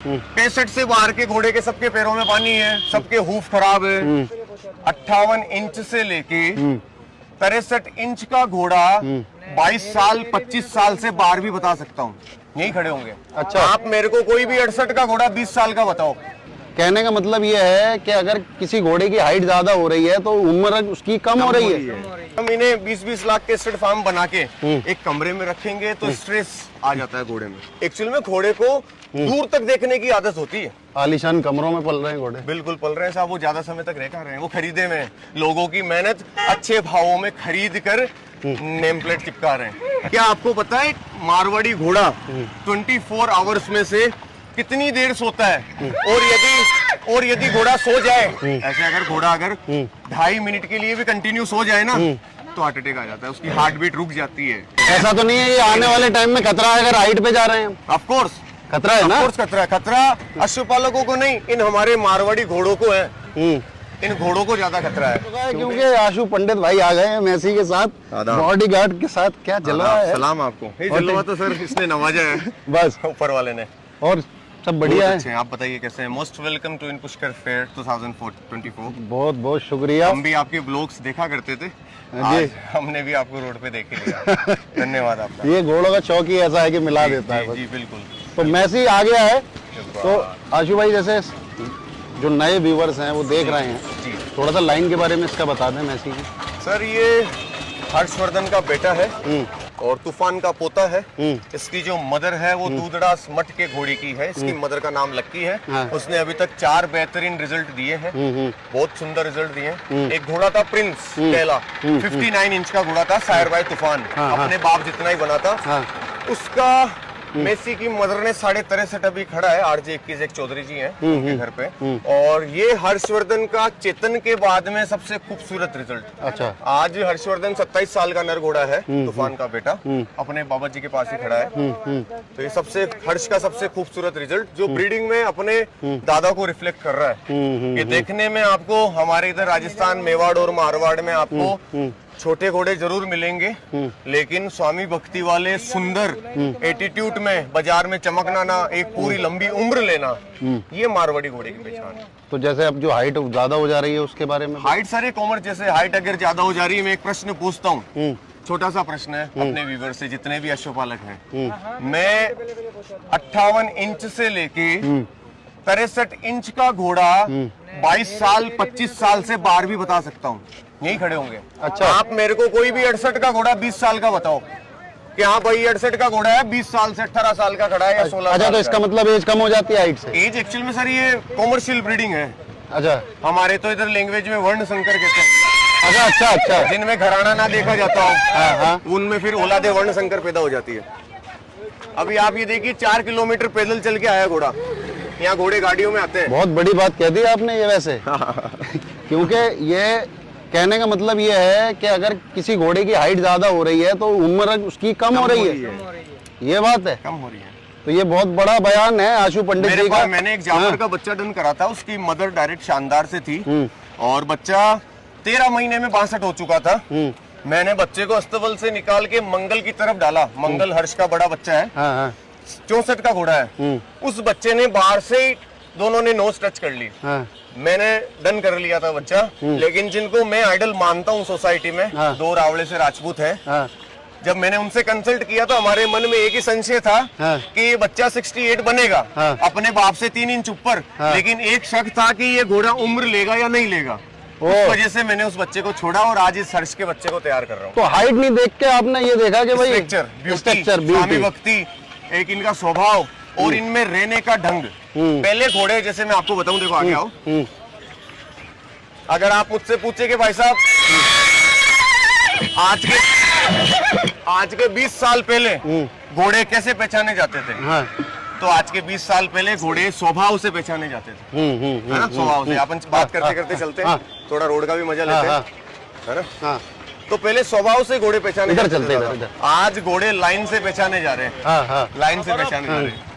65 से बाहर के घोड़े के सबके पैरों में पानी है, सबके हूफ खराब है। 58 इंच से लेके 63 इंच का घोड़ा 22 साल 25 साल से बाहर भी बता सकता हूँ, यही खड़े होंगे। अच्छा, आप मेरे को कोई भी 68 का घोड़ा 20 साल का बताओ। कहने का मतलब ये है कि अगर किसी घोड़े की हाइट ज्यादा हो रही है तो उम्र उसकी कम हो रही है। हम इन्हें 20-20 लाख के स्टेट फार्म बना के एक कमरे में रखेंगे तो स्ट्रेस आ जाता है घोड़े में। एक्चुअल में घोड़े को दूर तक देखने की आदत होती है। आलीशान कमरों में पल रहे हैं घोड़े। बिल्कुल पल रहे हैं साहब, वो ज्यादा समय तक रह कहाँ रहे हैं, वो खरीदे में लोगों की मेहनत अच्छे भावों में खरीद कर नेम प्लेट चिपका रहे हैं। क्या आपको पता है मारवाड़ी घोड़ा 24 आवर्स में से कितनी देर सोता है? और यदि घोड़ा सो जाए, ऐसे अगर घोड़ा अगर 2.5 मिनट के लिए भी कंटिन्यू सो जाए ना तो हार्ट अटैक आ जाता है, उसकी हार्ट बीट रुक जाती है। ऐसा तो नहीं है ये आने वाले टाइम में खतरा है अगर हाइट पे जा रहे हैं? ऑफ कोर्स खतरा है ना? ऑफ कोर्स खतरा है। खतरा अश्वपालकों को नहीं, इन हमारे मारवाड़ी घोड़ों को है। इन घोड़ों को ज्यादा खतरा है। क्योंकि आशु पंडित भाई आ गए हैं मैसी के साथ, बॉडीगार्ड के साथ। क्या जलवा है? सलाम आपको। जलवा तो सर इसने नवाजा है बस ऊपर वाले ने। और सब बढ़िया है। अच्छे हैं। आप बताइए कैसे हैं? Most welcome to in Pushkar fair 2024। बहुत बहुत शुक्रिया। हम भी आपके ब्लॉग्स देखा करते थे, आज हमने भी आपको रोड पे देख लिया। धन्यवाद आपका। ये घोड़ों का शौक ही ऐसा है कि मिला देता है। जी बिल्कुल। तो मैसी आ गया है। तो आशु भाई जैसे जो नए व्यूवर्स हैं वो देख रहे हैं, थोड़ा सा लाइन के बारे में इसका बता दें मैसी की। सर ये हर्षवर्धन का बेटा है और तूफान का पोता है। इसकी जो मदर है वो दूधड़ास मठ के घोड़ी की है। इसकी मदर का नाम लक्की है। उसने अभी तक 4 बेहतरीन रिजल्ट दिए हैं, बहुत सुंदर रिजल्ट दिए हैं। एक घोड़ा था प्रिंस केला, 59 इंच का घोड़ा था, सायर बाय तूफान, अपने बाप जितना ही बना था। उसका मेसी की मदर ने 63.5 अभी खड़ा है। आरजे 21 एक चौधरी जी हैं उनके घर पे। और ये हर्षवर्धन का चेतन के बाद में सबसे खूबसूरत रिजल्ट। अच्छा, आज हर्षवर्धन 27 साल का नर घोड़ा है, तूफान का बेटा, अपने बाबा जी के पास ही खड़ा है। तो ये सबसे हर्ष का सबसे खूबसूरत रिजल्ट जो ब्रीडिंग में अपने दादा को रिफ्लेक्ट कर रहा है। ये देखने में आपको हमारे इधर राजस्थान, मेवाड़ और मारवाड़ में आपको छोटे घोड़े जरूर मिलेंगे, लेकिन स्वामी भक्ति वाले सुंदर एटीट्यूड में बाजार में चमकना ना, एक पूरी लंबी उम्र लेना, ये मारवाड़ी घोड़े की पहचान है। तो जैसे अब जो हाइट ज्यादा हो जा रही है उसके बारे में? हाइट सारे कॉमर, जैसे हाइट अगर ज्यादा हो जा रही है, मैं एक प्रश्न पूछता हूँ, छोटा सा प्रश्न है अपने व्यूवर से, जितने भी अश्वपालक हैं। मैं 58 इंच से लेके 63 इंच का घोड़ा 22 साल 25 साल से बाहर भी बता सकता हूँ, यही खड़े होंगे। अच्छा, आप मेरे को कोई भी 68 का घोड़ा 20 साल का बताओ कि हाँ भाई 68 का घोड़ा है, 20 साल से 18 साल का खड़ा है या 16 अच्छा, साल तो इसका मतलब एज कम हो जाती है हाइट से? एज एक्चुअल में सर ये कॉमर्शियल ब्रीडिंग है। अच्छा, हमारे तो इधर लैंग्वेज में वर्ण संकर कहते हैं। अच्छा अच्छा अच्छा। जिनमें घराना ना देखा जाता हो, उनमें फिर औलादे वर्ण संकर पैदा हो जाती है। अभी आप ये देखिए 4 किलोमीटर पैदल चल के आया घोड़ा। यहाँ घोड़े गाड़ियों में आते हैं। बहुत बड़ी बात कह दी आपने ये वैसे। क्योंकि ये कहने का मतलब ये है कि अगर किसी घोड़े की हाइट ज्यादा हो रही है तो उम्र उसकी कम हो रही है। ये बात है, कम हो रही है। तो ये बहुत बड़ा बयान है आशु पंडित जी का। मैंने एक जानवर का बच्चा डन करा था, उसकी मदर डायरेक्ट शानदार से थी और बच्चा 13 महीने में 62 हो चुका था। मैंने बच्चे को अस्तबल से निकाल के मंगल की तरफ डाला। मंगल हर्ष का बड़ा बच्चा है, 64 का घोड़ा है। उस बच्चे ने बाहर से ही दोनों ने नोज टच कर ली। मैंने डन कर लिया था बच्चा। लेकिन जिनको मैं आइडल मानता हूँ सोसाइटी में, 2 रावले से राजपूत है, जब मैंने उनसे कंसल्ट किया तो हमारे मन में एक ही संशय था कि ये बच्चा 68 बनेगा, अपने बाप से 3 इंच ऊपर। लेकिन एक शक था कि ये घोड़ा उम्र लेगा या नहीं लेगा। उस वजह से मैंने उस बच्चे को छोड़ा और आज इस हर्ष के बच्चे को तैयार कर रहा हूँ। तो हाइट नहीं देख के आपने ये देखा कि भाई स्ट्रक्चर, स्वामी भक्ति, एक इनका स्वभाव और इनमें रहने का ढंग। पहले घोड़े, जैसे मैं आपको बताऊं, देखो आगे आओ। अगर आप मुझसे पूछे कि भाई साहब आज के 20 साल पहले घोड़े कैसे पहचाने जाते थे, तो आज के 20 साल पहले घोड़े स्वभाव से पहचाने जाते थे, है ना? स्वभाव से। अपन बात करते करते चलते हैं, थोड़ा रोड का भी मजा लेते हैं, है ना? तो पहले स्वभाव से घोड़े पहचाने जाते थे। आज घोड़े लाइन से पहचाने जा रहे हैं। लाइन से पहचाने जा रहे हैं।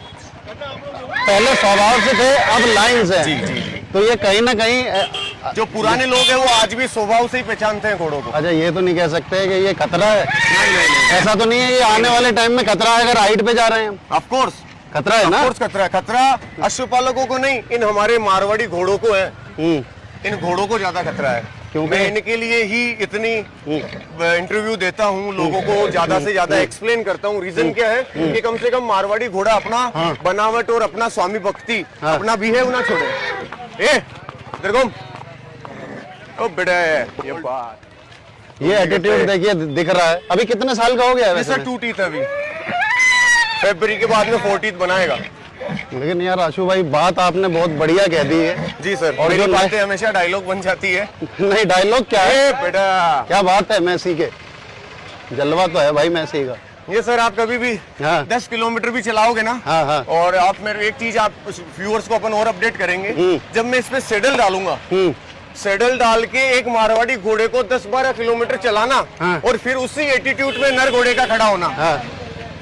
पहले स्वभाव से थे, अब लाइन से। जी जी। तो ये कहीं ना कहीं जो पुराने लोग हैं वो आज भी स्वभाव से ही पहचानते हैं घोड़ों को। अच्छा, ये तो नहीं कह सकते कि ये खतरा है। नहीं। ऐसा तो नहीं है ये आने वाले टाइम में खतरा है अगर हाइट पे जा रहे हैं? ऑफ कोर्स खतरा है ना? ऑफकोर्स खतरा है। खतरा अश्वपालकों को नहीं, इन हमारे मारवाड़ी घोड़ों को है। इन घोड़ों को ज्यादा खतरा है, क्योंकि मैं इनके लिए ही इतनी इंटरव्यू देता हूँ, लोगों को ज्यादा से ज्यादा एक्सप्लेन करता हूँ। रीजन क्या है कि कम से कम मारवाड़ी घोड़ा अपना बनावट और अपना स्वामी भक्ति अपना बिहेव ना छोड़े। ए देखो ओ बेटा, ये बात, ये एटीट्यूड देखिए दिख रहा है। अभी कितने साल का हो गया है सर? वैसे? 2 टीथ अभी, फरवरी के बाद में 4 टीथ बनाएगा। लेकिन यार आशु भाई, बात आपने बहुत बढ़िया कह दी है। जी सर, और मेरी जो बातें हमेशा डायलॉग बन जाती है। नहीं, डायलॉग क्या है बेटा, क्या बात है, मैसी के जलवा तो है भाई मैसी का। ये सर आप कभी भी 10 किलोमीटर भी चलाओगे ना, और आप मेरे एक चीज आप व्यूअर्स को अपन और अपडेट करेंगे, जब मैं इस पे सेडल डालूंगा, सेडल डाल के एक मारवाड़ी घोड़े को 10-12 किलोमीटर चलाना, और फिर उसी एटीट्यूड में नर घोड़े का खड़ा होना।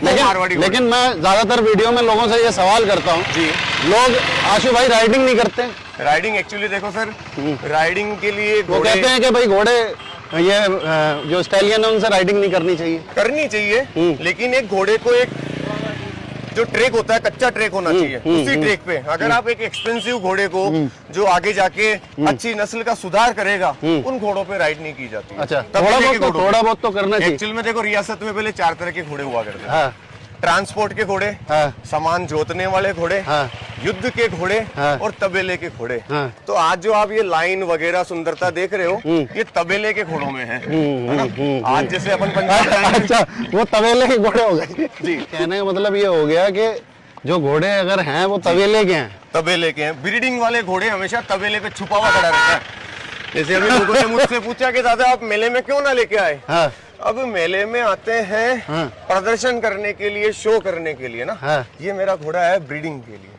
लेकिन मैं ज्यादातर वीडियो में लोगों से ये सवाल करता हूँ जी, लोग आशु भाई राइडिंग नहीं करते। राइडिंग एक्चुअली देखो सर, राइडिंग के लिए वो कहते हैं कि भाई घोड़े, ये जो स्टैलियन है उनसे राइडिंग नहीं करनी चाहिए। करनी चाहिए, लेकिन एक घोड़े को एक जो ट्रैक होता है, कच्चा ट्रैक होना चाहिए। उसी ट्रैक पे अगर आप एक एक्सपेंसिव घोड़े को जो आगे जाके अच्छी नस्ल का सुधार करेगा, उन घोड़ों पे राइड नहीं की जाती। अच्छा, थोड़ा बहुत तो करना चाहिए। एक्चुअल में देखो, रियासत में पहले 4 तरह के घोड़े हुआ करते थे। हाँ। ट्रांसपोर्ट के घोड़े, सामान जोतने वाले घोड़े, युद्ध के घोड़े, और तबेले के घोड़े। तो आज जो आप ये लाइन वगैरह सुंदरता देख रहे हो, ये तबेले के घोड़ों में है ना? आज जैसे अपन पंजाब, अच्छा, वो तबेले के घोड़े हो गए जी। कहने का मतलब ये हो गया कि जो घोड़े अगर हैं वो तबेले के हैं। तबेले के हैं। ब्रीडिंग वाले घोड़े हमेशा तबेले पे छुपा हुआ खड़ा रहता है। जैसे अभी लोगों ने मुझसे पूछा कि दादा आप मेले में क्यों ना लेके आए? अब मेले में आते हैं प्रदर्शन करने के लिए, शो करने के लिए ना। ये मेरा घोड़ा है ब्रीडिंग के लिए।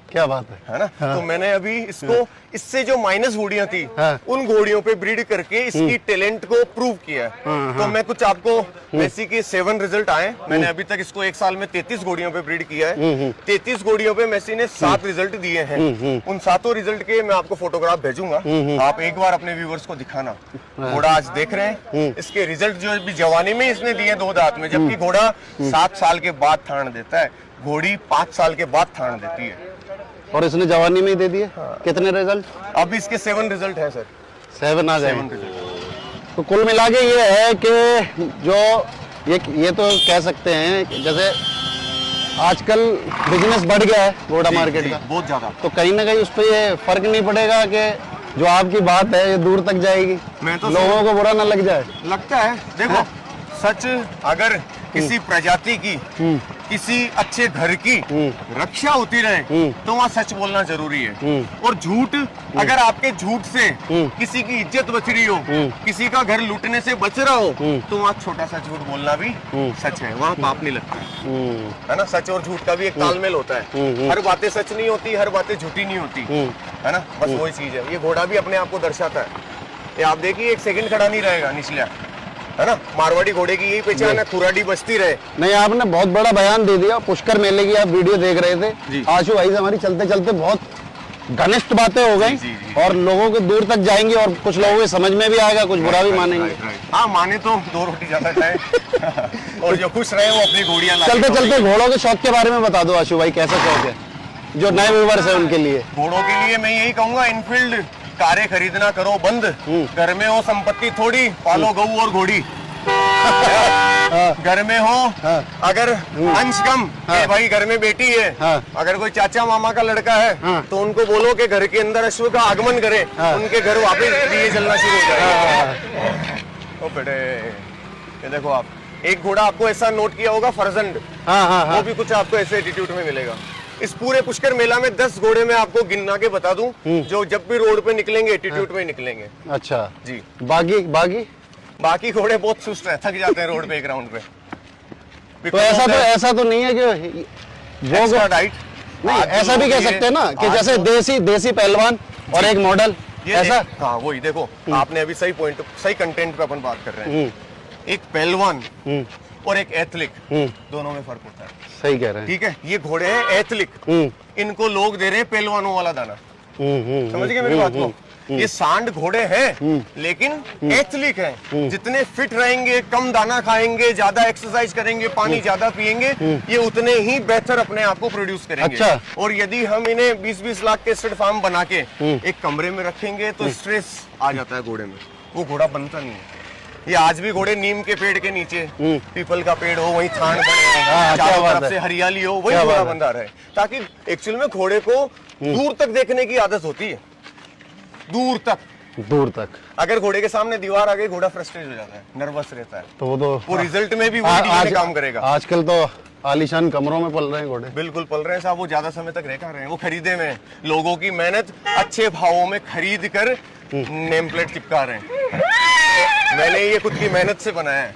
क्या बात है ना? तो मैंने अभी इसको, इससे जो माइनस घोड़ियां थी, उन घोड़ियों पे ब्रीड करके इसकी टैलेंट को प्रूव किया है। तो मैं कुछ आपको मेसी के 7 रिजल्ट आए। मैंने अभी तक इसको 1 साल में 33 घोड़ियों पे ब्रीड किया है। 33 घोड़ियों पे मेसी ने 7 रिजल्ट दिए हैं। उन 7 रिजल्ट के मैं आपको फोटोग्राफ भेजूंगा, आप एक बार अपने व्यूवर्स को दिखाना। घोड़ा आज देख रहे हैं, इसके रिजल्ट जो अभी जवानी में इसने दिए 2 दांत में, जबकि घोड़ा 7 साल के बाद थान देता है, घोड़ी 5 साल के बाद थान देती है। और इसने जवानी में ही दे दिए। कितने रिजल्ट? अब इसके 7 रिजल्ट है सर। 7 आ गए। तो कुल मिला के ये है कि जो ये तो कह सकते हैं जैसे आजकल बिजनेस बढ़ गया है घोड़ा मार्केट का बहुत ज्यादा। तो कहीं ना कहीं उस पर ये फर्क नहीं पड़ेगा कि जो आपकी बात है ये दूर तक जाएगी, मैं तो लोगों को बुरा ना लग जाए। लगता है देखो, सच अगर किसी प्रजाति की, किसी अच्छे घर की रक्षा होती रहे, तो वहाँ सच बोलना जरूरी है। और झूठ, अगर आपके झूठ से किसी की इज्जत बच रही हो, किसी का घर लूटने से बच रहा हो, तो वहाँ छोटा सा झूठ बोलना भी सच है, वहाँ पाप नहीं लगता है ना? सच और झूठ का भी एक तालमेल होता है। हर बातें सच नहीं होती, हर बातें झूठी नहीं होती, है ना? बस वही चीज है। ये घोड़ा भी अपने आप को दर्शाता है। ये आप देखिए, 1 सेकंड खड़ा नहीं रहेगा निचला, है ना? मारवाड़ी घोड़े की यही पहचान है, खुराडी बजती रहे। नहीं, आपने बहुत बड़ा बयान दे दिया। पुष्कर मेले की आप वीडियो देख रहे थे, आशु भाई से हमारी चलते चलते बहुत घनिष्ठ बातें हो गई, और लोगों के दूर तक जाएंगी, और कुछ लोगों के समझ में भी आएगा, कुछ बुरा भी मानेंगे। हाँ, माने तो 2 रोटी ज्यादा खाए और जो खुश रहे वो अपनी घोड़ियां लाए। चलते चलते घोड़ों के शौक के बारे में बता दो आशु भाई, कैसा शौक है जो नए व्यूअर्स है उनके लिए? घोड़ों के लिए मैं यही कहूंगा, इनफील्ड कारें खरीदना करो बंद। घर में हो संपत्ति थोड़ी, पालो गऊ और घोड़ी। घर में हो अगर अंश कम, भाई घर में बेटी है, अगर कोई चाचा मामा का लड़का है, तो उनको बोलो कि घर के अंदर अश्व का आगमन करे, उनके घर वापस दिए जलना शुरू हो जाए। ओ बेटे, ये देखो आप, एक घोड़ा आपको ऐसा नोट किया होगा, फरजंड, वो भी कुछ आपको ऐसे एटीट्यूड में मिलेगा। इस पूरे पुष्कर मेला में 10 घोड़े मैं आपको गिना के बता दूं, जो जब भी रोड पे निकलेंगे एटीट्यूड में निकलेंगे। अच्छा जी। बाकी घोड़े बहुत सुस्त है, थक जाते हैं रोड पे एक राउंड पे। तो ऐसा तो नहीं है कि वो डाइट नहीं, ऐसा भी कह सकते हैं ना कि जैसे देसी पहलवान और एक मॉडल, ऐसा। हाँ, वही देखो, आपने अभी सही पॉइंट, सही कंटेंट पे अपन बात कर रहे हैं। एक पहलवान और एक एथलीट, दोनों में फर्क होता है। सही कह रहे हैं। ठीक है, ये घोड़े हैं एथलीट, इनको लोग दे रहे हैं पहलवानों वाला दाना। समझ गए मेरी बात को? ये सांड घोड़े हैं लेकिन एथलीट हैं। जितने फिट रहेंगे, कम दाना खाएंगे, ज्यादा एक्सरसाइज करेंगे, पानी ज्यादा पिएंगे, ये उतने ही बेहतर अपने आप को प्रोड्यूस करेंगे। अच्छा। और यदि हम इन्हें 20-20 लाख के स्टड फार्म बना के एक कमरे में रखेंगे तो स्ट्रेस आ जाता है घोड़े में, वो घोड़ा बनता नहीं है। ये आज भी घोड़े नीम के पेड़ के नीचे, पीपल का पेड़ हो, वहीं थान बने हो, चारों तरफ से हरियाली हो, वही घोड़ा बंधा रहे, ताकि एक्चुअल में घोड़े को दूर तक देखने की आदत होती है, दूर तक। अगर घोड़े के सामने दीवार आ गई, घोड़ा फ्रस्ट्रेट हो जाता है, नर्वस रहता है, तो वो रिजल्ट में भी वही काम करेगा। आजकल तो आलीशान कमरों में पल रहे हैं घोड़े। बिल्कुल पल रहे हैं साहब, वो ज्यादा समय तक रह कहाँ रहे हैं, वो खरीदे में लोगों की मेहनत अच्छे भावों में खरीद कर नेम प्लेट चिपका रहे हैं। मैंने ये खुद की मेहनत से बनाया है।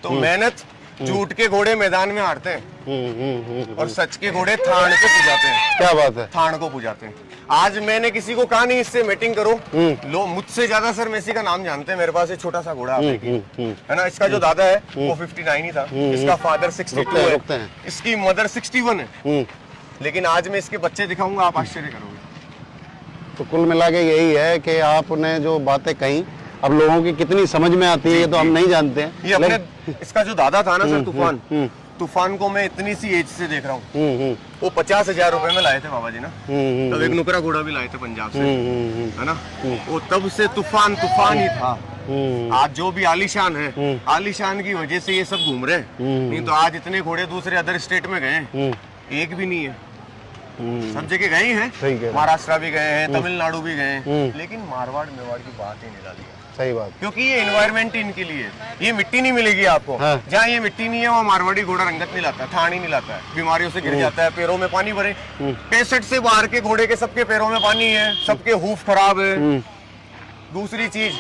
तो मेहनत, झूठ के घोड़े मैदान में हारते हैं और सच के घोड़े थान को पुजाते हैं। क्या बात है, थान को पुजाते हैं। आज मैंने किसी को कहा नहीं इससे मीटिंग करो, लोग मुझसे ज्यादा सर मेसी का नाम जानते हैं। मेरे पास एक छोटा सा घोड़ा है ना, इसका जो दादा है वो 59 ही था, इसका फादर 62 है, इसकी मदर 61 है। लेकिन आज मैं इसके बच्चे दिखाऊंगा, आप आश्चर्य करोगे। तो कुल मिला के यही है कि आपने जो बातें कही अब लोगों की कितनी समझ में आती है ये तो हम नहीं जानते हैं। ये अपने इसका जो दादा था ना सर, तूफान को मैं इतनी सी एज से देख रहा हूँ। वो 50,000 रुपए में लाए थे बाबा जी ना, तब एक नुकरा घोड़ा भी लाए थे पंजाब से, है ना। वो तब से तूफान ही था। आज जो भी आलीशान है, आलीशान की वजह से ये सब घूम रहे हैं। नहीं तो आज इतने घोड़े दूसरे अदर स्टेट में गए, एक भी नहीं है। सब जगह गए हैं, महाराष्ट्र भी गए हैं, तमिलनाडु भी गए हैं, लेकिन मारवाड़ मेवाड़ की बात ही निकाली है। सही बात, क्योंकि ये एनवायरमेंट इनके लिए, ये मिट्टी नहीं मिलेगी आपको। हाँ। जहाँ ये मिट्टी नहीं है वहाँ मारवाड़ी घोड़ा रंगत नहीं लाता, थान ही नहीं लाता है, बीमारियों से गिर जाता है, पैरों में पानी भरे। 65 से बाहर के घोड़े के सबके पैरों में पानी है, सबके हूफ खराब है। दूसरी चीज,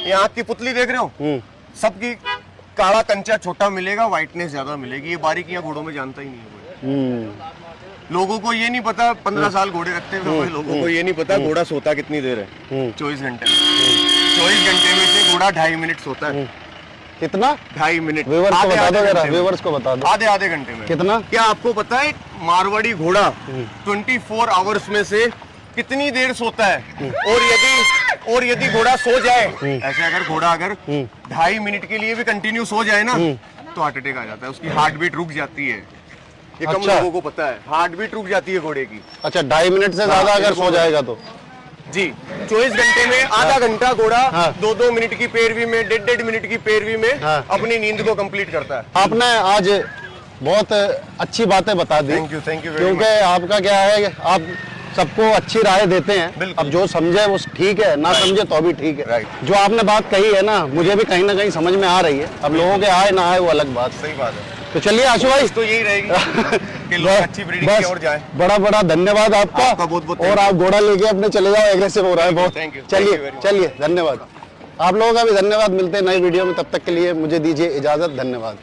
ये आँख की पुतली देख रहे हो, सबकी काला कंचा छोटा मिलेगा, व्हाइटनेस ज्यादा मिलेगी। ये बारीकियां घोड़ों में जानता ही नहीं है। लोगों को ये नहीं पता, 15 साल घोड़े रखते हुए लोगों को ये नहीं पता घोड़ा सोता कितनी देर है। 24 घंटे में 24 घंटे में से घोड़ा 2.5 मिनट सोता है। कितना? 2.5 मिनट। व्यूअर्स को बता दो जरा, व्यूअर्स को बता दो। आधे घंटे में कितना? क्या आपको पता है मारवाड़ी घोड़ा 24 आवर्स में से कितनी देर सोता है? और यदि घोड़ा सो जाए, ऐसे अगर घोड़ा 2.5 मिनट के लिए भी कंटिन्यू सो जाए ना, तो हार्ट अटैक आ जाता है, उसकी हार्ट बीट रुक जाती है। ये कम लोगों को पता है, हार्ट बीट रुक जाती है घोड़े की। अच्छा, 2.5 मिनट से ज्यादा अगर सो जाएगा तो? जी, 24 घंटे में आधा घंटा घोड़ा 2-2 मिनट की पैरवी में, 1.5 मिनट की पैरवी में अपनी नींद को कंप्लीट करता है। आपने आज बहुत अच्छी बातें बता दी। थैंक यू क्योंकि आपका क्या है, आप सबको अच्छी राय देते हैं। अब जो समझे वो ठीक है, ना समझे तो भी ठीक है। जो आपने बात कही है ना, मुझे भी कहीं ना कहीं समझ में आ रही है। अब लोगों के आए ना आए वो अलग बात। सही बात है। तो चलिए आशु भाई, तो यही रहेगी कि लोग अच्छी ब्रीडिंग की ओर जाएं। बड़ा धन्यवाद आपका बहुत और आप घोड़ा लेके अपने चले जाओ, एग्रेसिव हो रहा है बहुत। चलिए धन्यवाद। आप लोगों का भी धन्यवाद। मिलते हैं नई वीडियो में, तब तक के लिए मुझे दीजिए इजाजत। धन्यवाद।